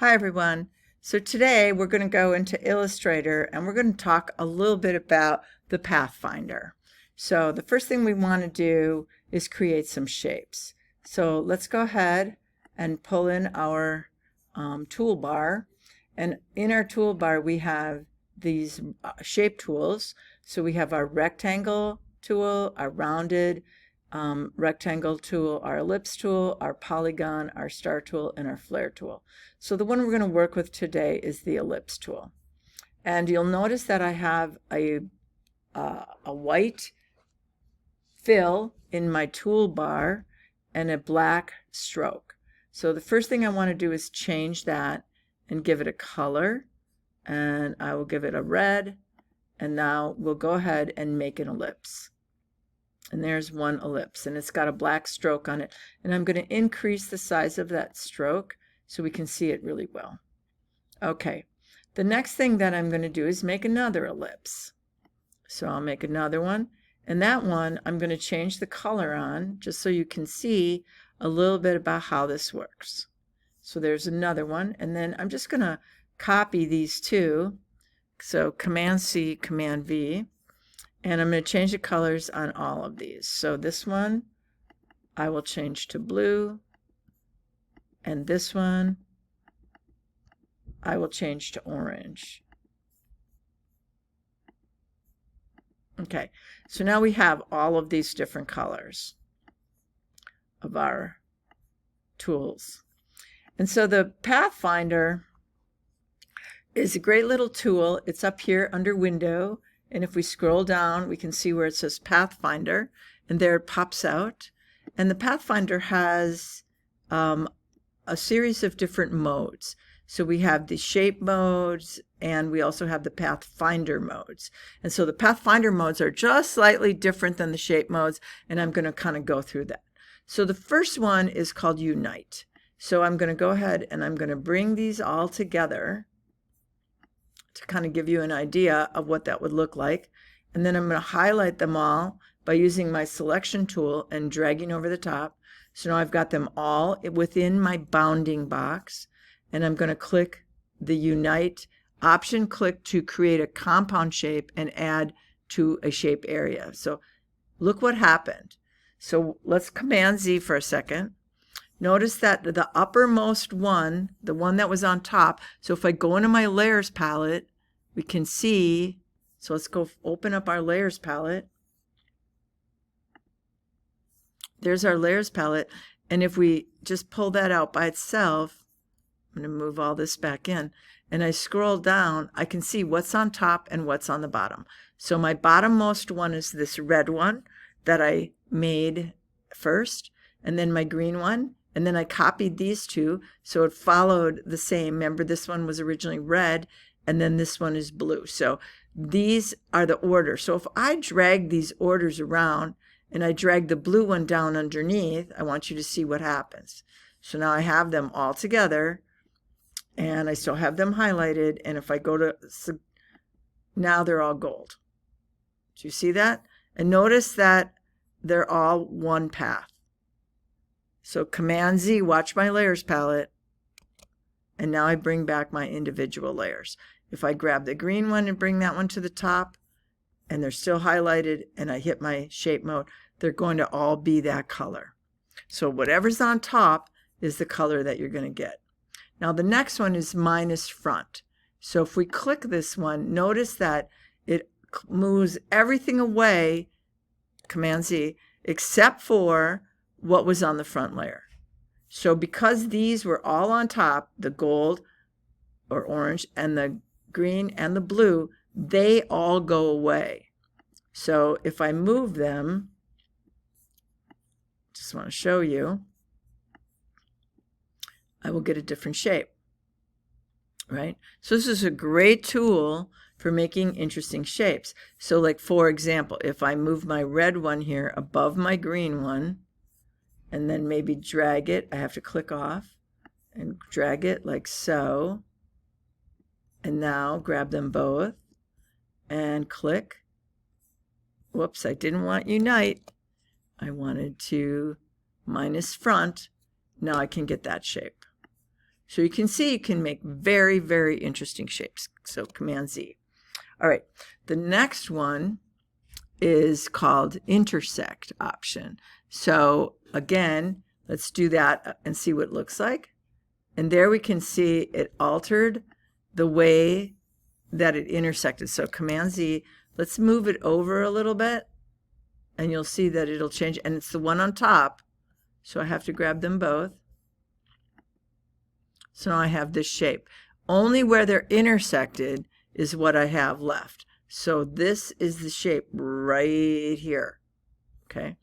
Hi everyone. So today we're going to go into Illustrator and we're going to talk a little bit about the Pathfinder. So the first thing we want to do is create some shapes. So let's go ahead and pull in our toolbar. And in our toolbar we have these shape tools. So we have our rectangle tool, our rounded rectangle tool, our ellipse tool, our polygon, our star tool, and our flare tool. So the one we're going to work with today is the ellipse tool. And you'll notice that I have a white fill in my toolbar and a black stroke. So the first thing I want to do is change that and give it a color. And I will give it a red. And now we'll go ahead and make an ellipse. And there's one ellipse, and it's got a black stroke on it. And I'm going to increase the size of that stroke so we can see it really well. Okay, the next thing that I'm going to do is make another ellipse. So I'll make another one, and that one I'm going to change the color on just so you can see a little bit about how this works. So there's another one, and then I'm just going to copy these two. So Command C, Command V. And I'm going to change the colors on all of these. So this one I will change to blue, and this one I will change to orange. Okay, so now we have all of these different colors of our tools. And so the Pathfinder is a great little tool. It's up here under Window. And if we scroll down, we can see where it says Pathfinder, and there it pops out. And the Pathfinder has a series of different modes. So we have the shape modes, and we also have the Pathfinder modes. And so the Pathfinder modes are just slightly different than the shape modes, and I'm going to kind of go through that. So the first one is called Unite. So I'm going to go ahead and I'm going to bring these all together to kind of give you an idea of what that would look like. And then I'm going to highlight them all by using my selection tool and dragging over the top. So now I've got them all within my bounding box. And I'm going to click the Unite option, click to create a compound shape and add to a shape area. So look what happened. So let's Command Z for a second. Notice that the uppermost one, the one that was on top, so if I go into my layers palette, we can see, so let's go open up our layers palette. There's our layers palette, and if we just pull that out by itself, I'm going to move all this back in, and I scroll down, I can see what's on top and what's on the bottom. So my bottommost one is this red one that I made first, and then my green one. And then I copied these two, so it followed the same. Remember, this one was originally red, and then this one is blue. So these are the order. So if I drag these orders around, and I drag the blue one down underneath, I want you to see what happens. So now I have them all together, and I still have them highlighted. And if I go to, now they're all gold. Do you see that? And notice that they're all one path. So Command Z, watch my layers palette, and now I bring back my individual layers. If I grab the green one and bring that one to the top, and they're still highlighted, and I hit my shape mode, they're going to all be that color. So whatever's on top is the color that you're going to get. Now the next one is minus front. So if we click this one, notice that it moves everything away, Command Z, except for what was on the front layer. So because these were all on top, the gold or orange and the green and the blue, they all go away. So if I move them, just want to show you, I will get a different shape, right? So this is a great tool for making interesting shapes. So like, for example, if I move my red one here above my green one, and then maybe drag it, I have to click off and drag it like so. And now grab them both and click. Whoops, I didn't want Unite. I wanted to minus front. Now I can get that shape. So you can see you can make very, very interesting shapes. So Command Z. All right, the next one is called intersect option. So again, let's do that and see what it looks like. And there we can see it altered the way that it intersected. So Command Z, let's move it over a little bit and you'll see that it'll change. And it's the one on top. So I have to grab them both. So now I have this shape. Only where they're intersected is what I have left. So this is the shape right here. Okay.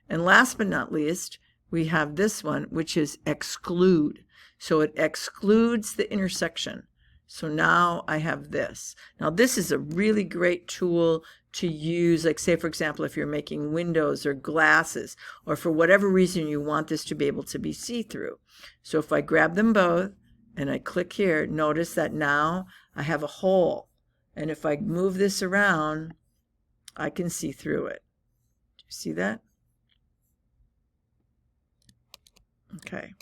And last but not least, we have this one, which is exclude. So it excludes the intersection. So now I have this. Now this is a really great tool to use, like say for example, if you're making windows or glasses, or for whatever reason you want this to be able to be see-through. So if I grab them both and I click here, notice that now I have a hole. And if I move this around, I can see through it. Do you see that? Okay.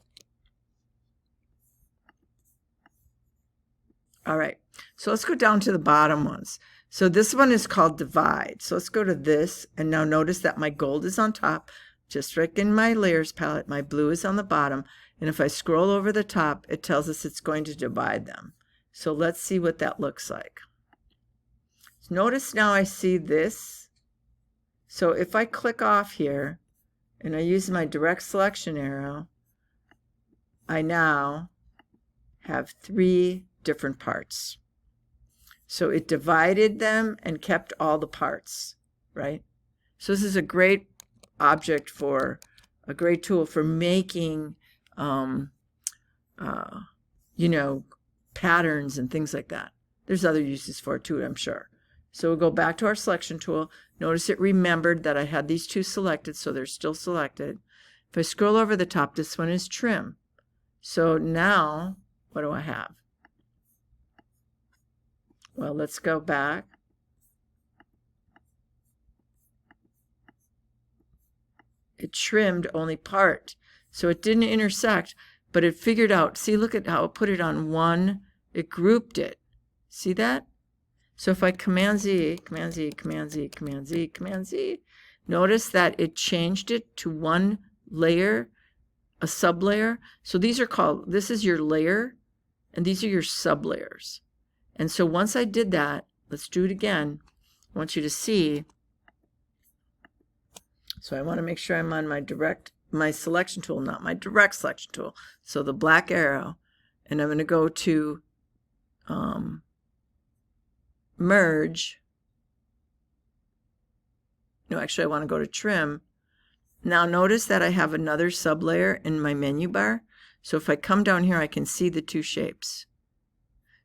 All right. So let's go down to the bottom ones. So this one is called divide. So let's go to this. And now notice that my gold is on top, just like in my layers palette. My blue is on the bottom. And if I scroll over the top, it tells us it's going to divide them. So let's see what that looks like. Notice now I see this. So if I click off here and I use my direct selection arrow, I now have 3 different parts. So it divided them and kept all the parts, right? So this is a great object for, a great tool for making, you know, patterns and things like that. There's other uses for it too, I'm sure. So we'll go back to our selection tool. Notice it remembered that I had these 2 selected, so they're still selected. If I scroll over the top, this one is trim. So now, what do I have? Well, let's go back. It trimmed only part. So it didn't intersect, but it figured out. See, look at how it put it on one. It grouped it. See that? So if I Command Z, Command Z, Command Z, Command Z, Command Z, notice that it changed it to one layer, a sublayer. So these are called, this is your layer, and these are your sublayers. And so once I did that, let's do it again. I want you to see. So I want to make sure I'm on my selection tool, not my direct selection tool. So the black arrow, and I'm going to go to merge. No, actually I want to go to trim. Now notice that I have another sublayer in my menu bar. So if I come down here, I can see the 2 shapes.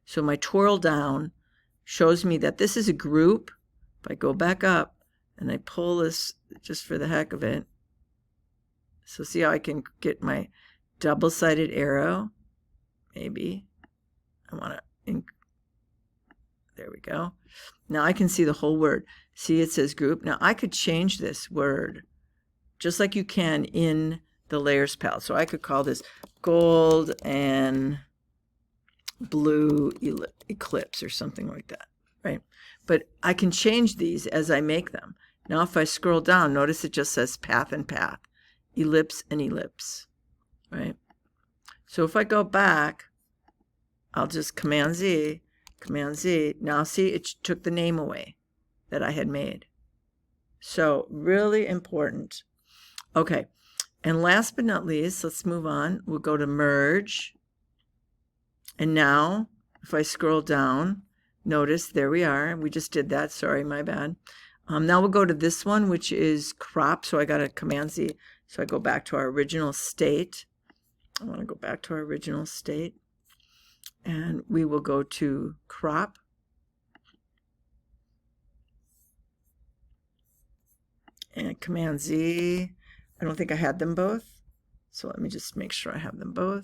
So my twirl down shows me that this is a group. If I go back up and I pull this just for the heck of it. So see how I can get my double-sided arrow? Maybe. I want to, there we go. Now I can see the whole word. See, it says group. Now I could change this word just like you can in the layers palette. So I could call this gold and blue eclipse or something like that, right? But I can change these as I make them. Now if I scroll down, notice it just says path and path, ellipse and ellipse, right? So if I go back, I'll just Command Z, Command Z. Now see, it took the name away that I had made. So really important. Okay, and last but not least, let's move on. We'll go to merge. And now, if I scroll down, notice there we are. We just did that. Sorry, my bad. Now we'll go to this one, which is crop. So I got a Command Z. So I go back to our original state. I want to go back to our original state. And we will go to crop. And Command Z. I don't think I had them both. So let me just make sure I have them both.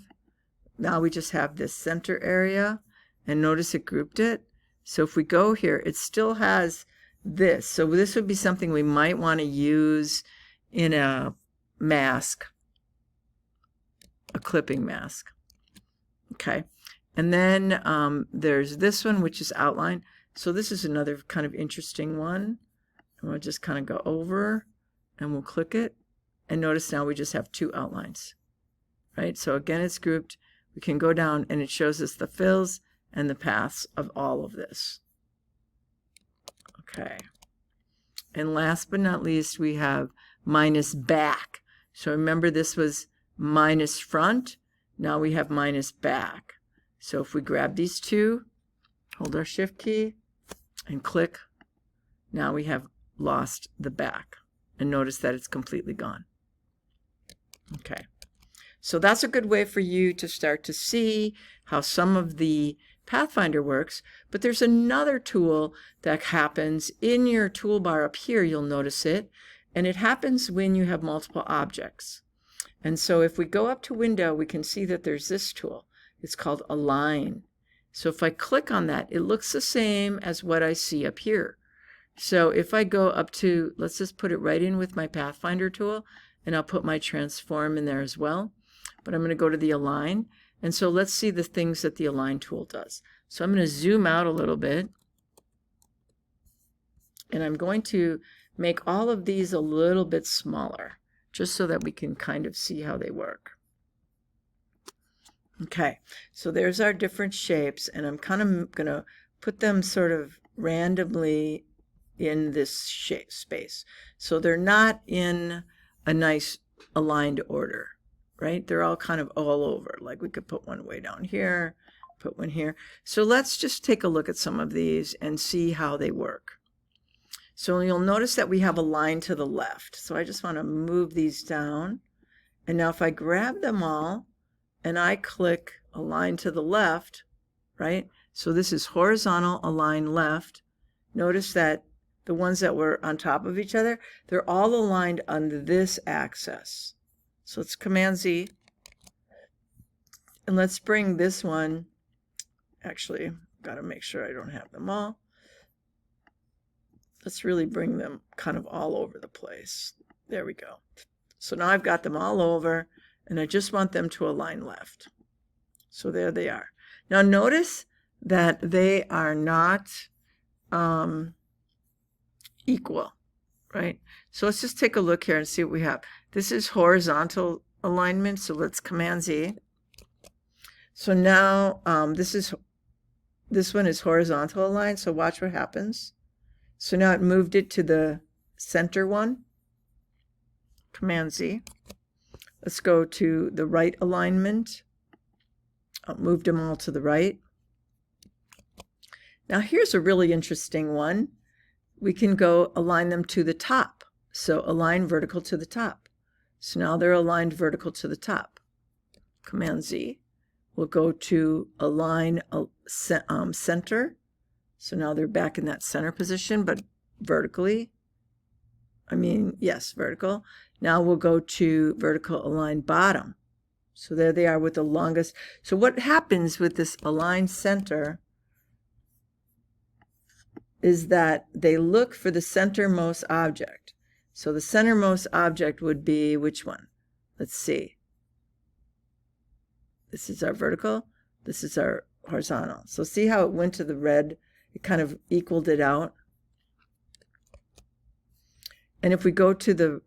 Now we just have this center area, and notice it grouped it. So if we go here, it still has this. So this would be something we might want to use in a mask, a clipping mask. Okay. And then there's this one, which is outline. So this is another kind of interesting one. And we'll just kind of go over and we'll click it. And notice now we just have two outlines, right? So again, it's grouped. We can go down and it shows us the fills and the paths of all of this. Okay. And last but not least, we have minus back. So remember, this was minus front. Now we have minus back. So if we grab these two, hold our shift key and click, now we have lost the back. And notice that it's completely gone. Okay. So that's a good way for you to start to see how some of the Pathfinder works. But there's another tool that happens in your toolbar up here. You'll notice it. And it happens when you have multiple objects. And so if we go up to Window, we can see that there's this tool. It's called Align. So if I click on that, it looks the same as what I see up here. So if I go up to, let's just put it right in with my Pathfinder tool, and I'll put my transform in there as well. But I'm going to go to the Align. And so let's see the things that the Align tool does. So I'm going to zoom out a little bit. And I'm going to make all of these a little bit smaller, just so that we can kind of see how they work. Okay, so there's our different shapes, and I'm kind of going to put them sort of randomly in this shape space. So they're not in a nice aligned order, right? They're all kind of all over. Like we could put one way down here, put one here. So let's just take a look at some of these and see how they work. So you'll notice that we have a line to the left. So I just want to move these down. And now if I grab them all and I click Align to the left, right? So this is horizontal align left. Notice that the ones that were on top of each other, they're all aligned on this axis. So let's Command Z. And let's bring this one, actually, got to make sure I don't have them all. Let's really bring them kind of all over the place. There we go. So now I've got them all over, and I just want them to align left. So there they are. Now notice that they are not equal, right? So let's just take a look here and see what we have. This is horizontal alignment, so let's Command Z. So now this one is horizontal aligned, so watch what happens. So now it moved it to the center one. Command Z. Let's go to the right alignment. Moved them all to the right. Now here's a really interesting one. We can go align them to the top. So align vertical to the top. So now they're aligned vertical to the top. Command Z. We'll go to align center. So now they're back in that center position, but vertically. Yes, vertical. Now we'll go to vertical align bottom. So there they are with the longest. So what happens with this align center is that they look for the centermost object. So the centermost object would be which one? Let's see. This is our vertical. This is our horizontal. So see how it went to the red? It kind of equaled it out. And if we go to the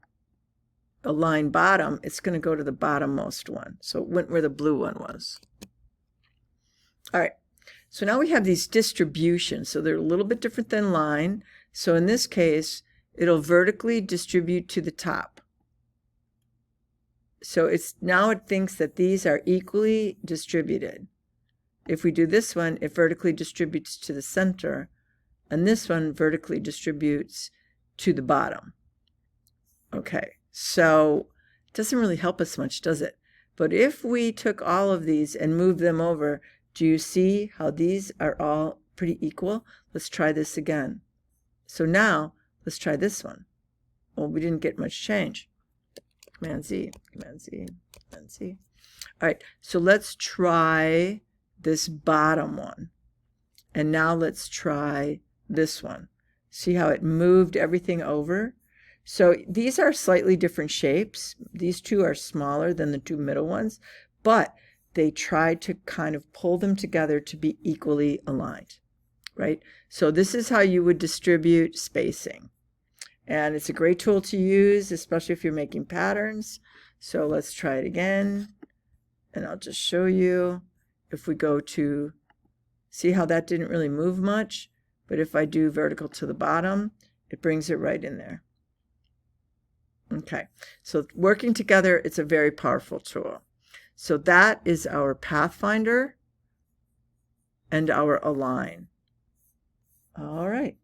align bottom, it's going to go to the bottommost one. So it went where the blue one was. All right. So now we have these distributions. So they're a little bit different than line. So in this case, it'll vertically distribute to the top. So now it thinks that these are equally distributed. If we do this one, it vertically distributes to the center, and this one vertically distributes to the bottom. Okay, so it doesn't really help us much, does it? But if we took all of these and moved them over, do you see how these are all pretty equal? Let's try this again. So now, let's try this one. Well, we didn't get much change. Command Z, Command Z, Command Z. All right, so let's try this bottom one. And now let's try this one. See how it moved everything over? So these are slightly different shapes. These two are smaller than the two middle ones, but they tried to kind of pull them together to be equally aligned, right? So this is how you would distribute spacing. And it's a great tool to use, especially if you're making patterns. So let's try it again. And I'll just show you. If we go to, see how that didn't really move much, but if I do vertical to the bottom, it brings it right in there. Okay, so working together, it's a very powerful tool. So that is our Pathfinder and our Align. All right.